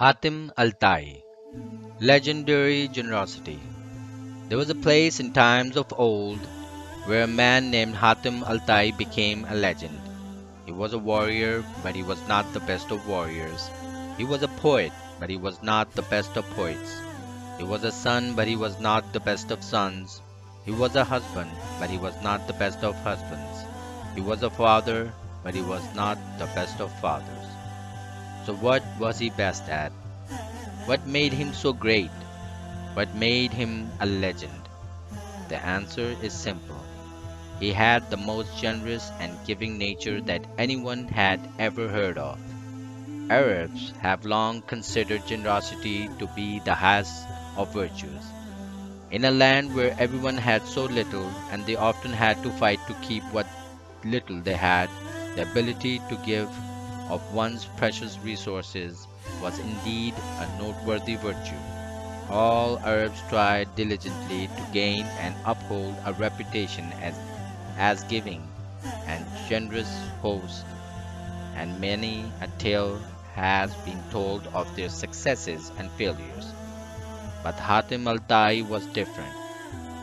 Hatim Al Tai, legendary generosity. There was a place in times of old where a man named Hatim Al Tai became a legend. He was a warrior, but he was not the best of warriors. He was a poet, but he was not the best of poets. He was a son, but he was not the best of sons. He was a husband, but he was not the best of husbands. He was a father, but he was not the best of fathers. So what was he best at? What made him so great? What made him a legend? The answer is simple. He had the most generous and giving nature that anyone had ever heard of. Arabs have long considered generosity to be the highest of virtues. In a land where everyone had so little and they often had to fight to keep what little they had, the ability to give of one's precious resources was indeed a noteworthy virtue. All Arabs tried diligently to gain and uphold a reputation as giving and generous hosts, and many a tale has been told of their successes and failures. But Hatim Al Tai was different.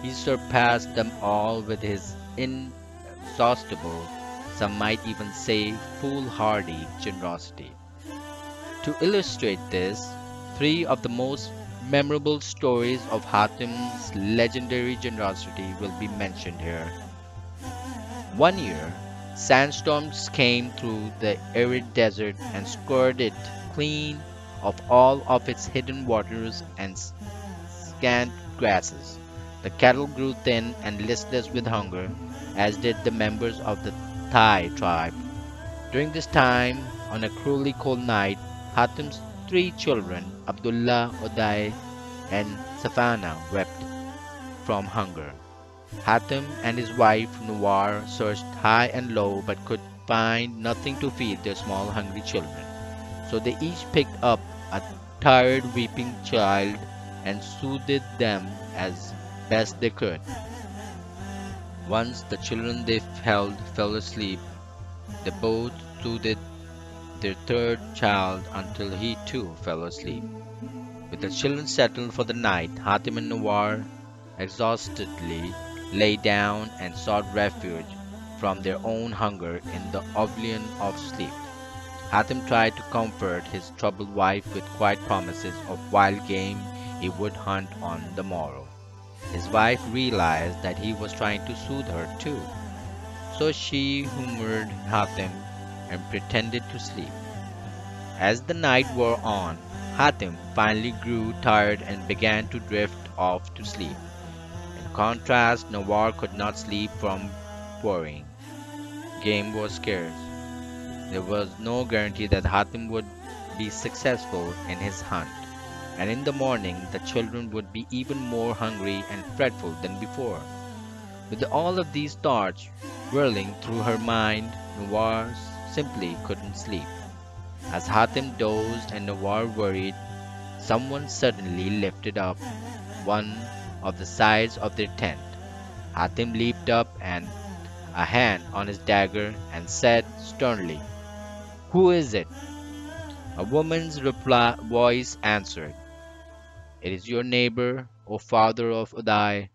He surpassed them all with his inexhaustible, some might even say foolhardy generosity. To illustrate this, three of the most memorable stories of Hatim's legendary generosity will be mentioned here. One year, sandstorms came through the arid desert and scoured it clean of all of its hidden waters and scant grasses. The cattle grew thin and listless with hunger, as did the members of the Thai tribe. During this time, on a cruelly cold night, Hatim's three children, Abdullah, Uday, and Safana, wept from hunger. Hatim and his wife Nuwar searched high and low but could find nothing to feed their small hungry children. So they each picked up a tired weeping child and soothed them as best they could. Once the children they held fell asleep, they both soothed their third child until he too fell asleep. With the children settled for the night, Hatim and Nuwar exhaustedly lay down and sought refuge from their own hunger in the oblivion of sleep. Hatim tried to comfort his troubled wife with quiet promises of wild game he would hunt on the morrow. His wife realized that he was trying to soothe her too, so she humored Hatim and pretended to sleep. As the night wore on, Hatim finally grew tired and began to drift off to sleep. In contrast, Nawar could not sleep from worrying. Game was scarce. There was no guarantee that Hatim would be successful in his hunt, and in the morning the children would be even more hungry and fretful than before. With all of these thoughts whirling through her mind, Nawar simply couldn't sleep. As Hatim dozed and Nawar worried, someone suddenly lifted up one of the sides of their tent. Hatim leaped up and a hand on his dagger and said sternly, "Who is it?" A woman's voice answered, "It is your neighbor, O father of Uday.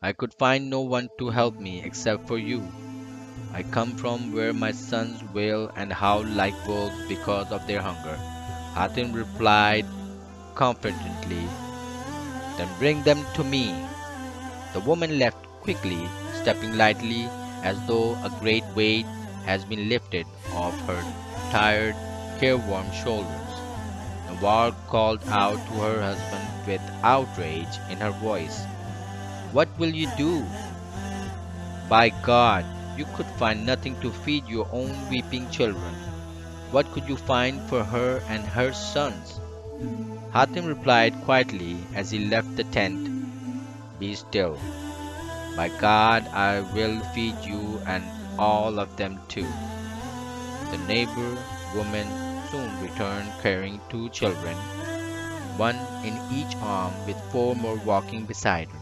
I could find no one to help me except for you. I come from where my sons wail and howl like wolves because of their hunger." Hatim replied confidently, "Then bring them to me." The woman left quickly, stepping lightly as though a great weight has been lifted off her tired, careworn shoulders. Nawar called out to her husband with outrage in her voice, "What will you do? By God, you could find nothing to feed your own weeping children. What could you find for her and her sons?" Hatim replied quietly as he left the tent, "Be still. By God, I will feed you and all of them too." The neighbor woman soon returned carrying two children, one in each arm with four more walking beside her.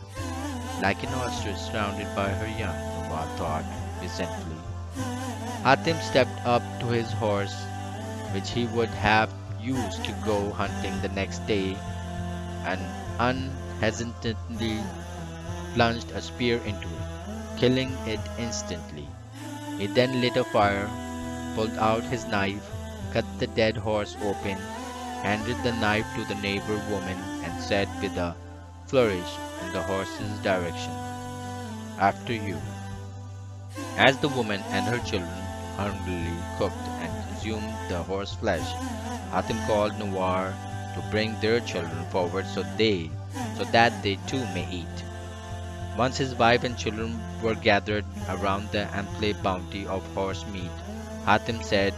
Like an ostrich surrounded by her young, Nawar thought resentfully. Hatim stepped up to his horse, which he would have used to go hunting the next day and unhesitantly plunged a spear into it, killing it instantly. He then lit a fire, pulled out his knife, cut the dead horse open, handed the knife to the neighbor woman, and said with a flourish in the horse's direction, "After you." As the woman and her children hungrily cooked and consumed the horse flesh, Hatim called Nawar to bring their children forward so that they too may eat. Once his wife and children were gathered around the ample bounty of horse meat, Hatim said,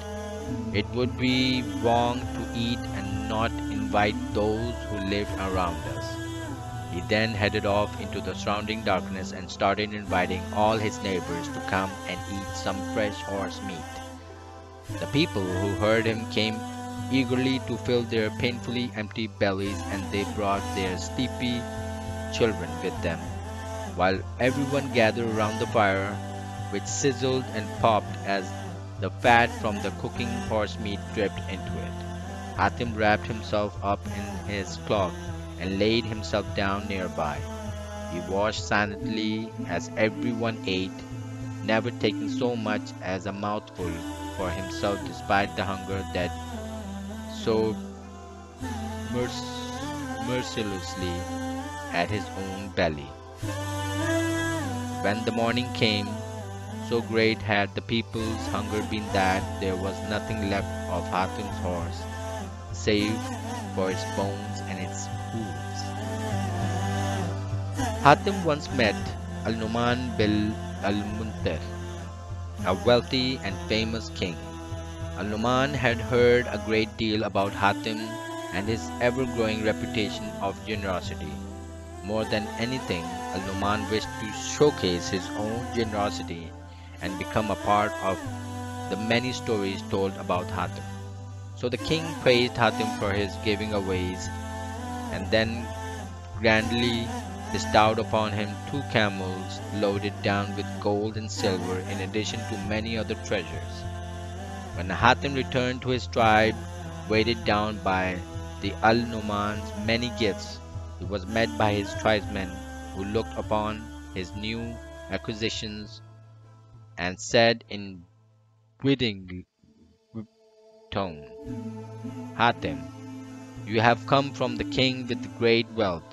"It would be wrong to eat and not invite those who live around us." He then headed off into the surrounding darkness and started inviting all his neighbors to come and eat some fresh horse meat. The people who heard him came eagerly to fill their painfully empty bellies, and they brought their sleepy children with them, while everyone gathered around the fire, which sizzled and popped as the fat from the cooking horse meat dripped into it. Hatim wrapped himself up in his cloak and laid himself down nearby. He watched silently as everyone ate, never taking so much as a mouthful for himself despite the hunger that so mercilessly at his own belly. When the morning came, so great had the people's hunger been that there was nothing left of Hatim's horse, save for its bones and its hooves. Hatim once met Al-Numan bil al-Muntir, a wealthy and famous king. Al-Numan had heard a great deal about Hatim and his ever-growing reputation of generosity. More than anything, Al-Numan wished to showcase his own generosity and become a part of the many stories told about Hatim. So the king praised Hatim for his giving aways, and then grandly bestowed upon him 2 camels loaded down with gold and silver in addition to many other treasures. When Hatim returned to his tribe, weighted down by the Al-Numan's many gifts, he was met by his tribesmen who looked upon his new acquisitions and said in withering tone, "Hatim, you have come from the king with great wealth,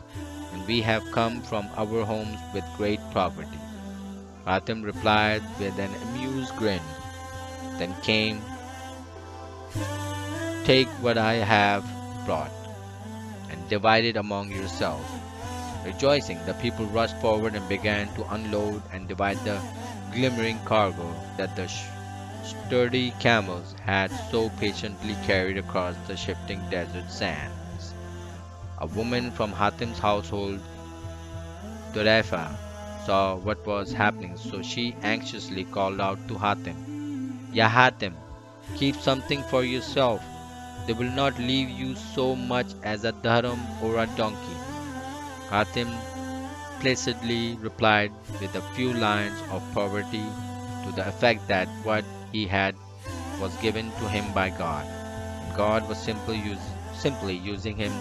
and we have come from our homes with great poverty." Hatim replied with an amused grin, "Then came, take what I have brought, and divide it among yourselves." Rejoicing, the people rushed forward and began to unload and divide the glimmering cargo that the sturdy camels had so patiently carried across the shifting desert sands. A woman from Hatim's household, Dorefa, saw what was happening, so she anxiously called out to Hatim, "Ya Hatim, keep something for yourself. They will not leave you so much as a dharam or a donkey." Hatim placidly replied with a few lines of poverty to the effect that what he had was given to him by God, and God was simply using him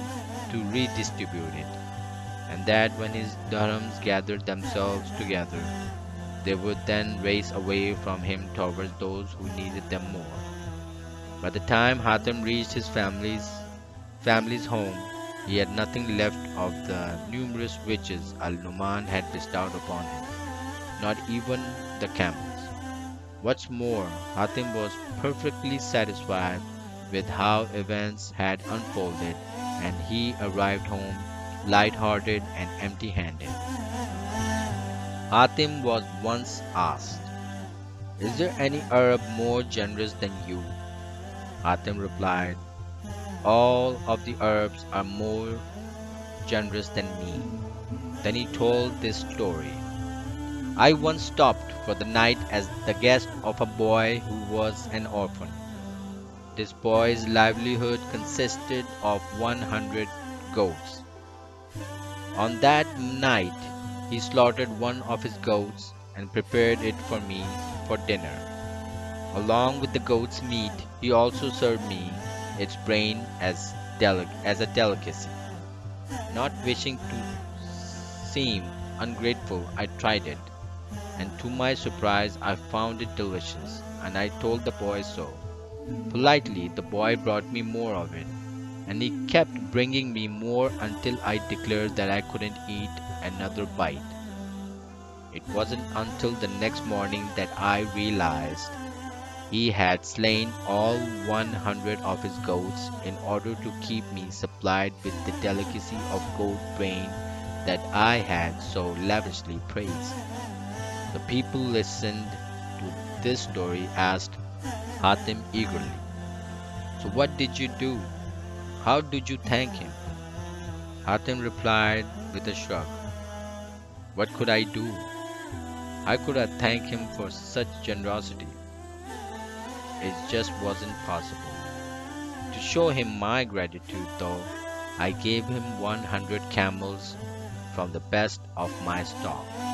to redistribute it, and that when his dharams gathered themselves together, they would then race away from him towards those who needed them more. By the time Hatim reached his family's home, he had nothing left of the numerous riches Al-Numan had bestowed upon him, not even the camels. What's more, Hatim was perfectly satisfied with how events had unfolded, and he arrived home light-hearted and empty-handed. Hatim was once asked, "Is there any Arab more generous than you?" Hatim replied, "All of the Arabs are more generous than me." Then he told this story. "I once stopped for the night as the guest of a boy who was an orphan. This boy's livelihood consisted of 100 goats. On that night, he slaughtered one of his goats and prepared it for me for dinner. Along with the goat's meat, he also served me its brain as a delicacy. Not wishing to seem ungrateful, I tried it, and to my surprise, I found it delicious, and I told the boy so. Politely, the boy brought me more of it, and he kept bringing me more until I declared that I couldn't eat another bite. It wasn't until the next morning that I realized he had slain all 100 of his goats in order to keep me supplied with the delicacy of goat brain that I had so lavishly praised. The people listened to this story asked Hatim eagerly, "So what did you do? How did you thank him?" Hatim replied with a shrug, "What could I do? How could I thank him for such generosity? It just wasn't possible. To show him my gratitude, though, I gave him 100 camels from the best of my stock."